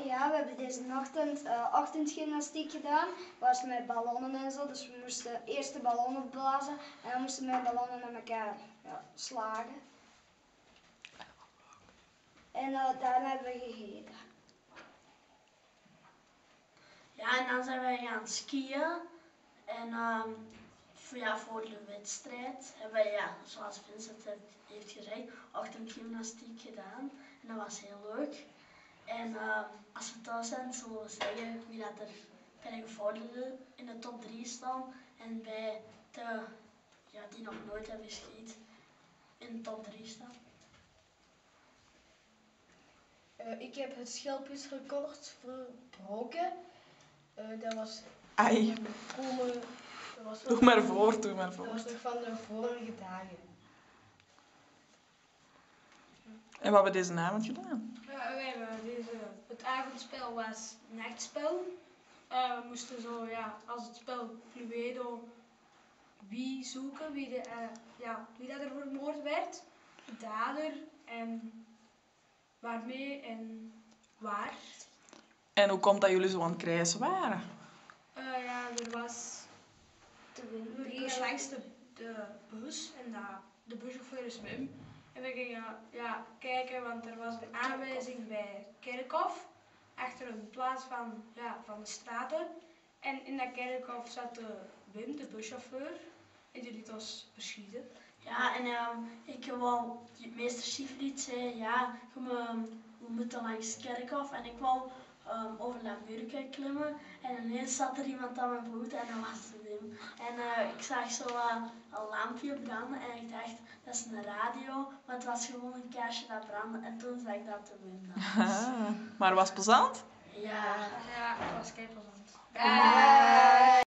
Ja, we hebben deze ochtend ochtendgymnastiek gedaan. Was met ballonnen en zo. Dus we moesten eerst de ballon opblazen en dan moesten we met ballonnen naar elkaar slagen. En daarna hebben we gegeten. Ja, en dan zijn wij gaan skiën. En voor de wedstrijd hebben wij, zoals Vincent heeft gezegd, ochtendgymnastiek gedaan. En dat was heel leuk. En als we thuis zijn, zullen we zeggen wie dat er bij de gevorderden in de top 3 staan. En bij de die nog nooit hebben geschiet in de top 3 staan. Ik heb het schelpjesrecord verbroken. Dat was Ai. Doe maar voor. Dat was nog van de vorige dagen. En wat hebben we deze avond gedaan? Het avondspel was nachtspel. We moesten zo, als het spel Cluedo, wie zoeken, wie dat er vermoord werd, de dader en waarmee en waar. En hoe komt dat jullie zo aan het krijsen waren? Er was we gingen langs de bus en de buschauffeur is Wim. En we gingen kijken, want er was een aanwijzing bij Kerkhof, achter een plaats van de straten. En in dat Kerkhof zat Wim, de buschauffeur, en die liet ons verschieten. Ja, en meester Siegfried zei, we moeten langs het Kerkhof en ik wou over dat muurtje klimmen en ineens zat er iemand aan mijn voet en dat was Wim. En ik zag zo een lampje branden en ik dacht, dat is een radio, maar het was gewoon een kaarsje dat brandde en toen zag ik dat de Wim was. Maar was het plezant? Ja. Ja, het was kei plezant.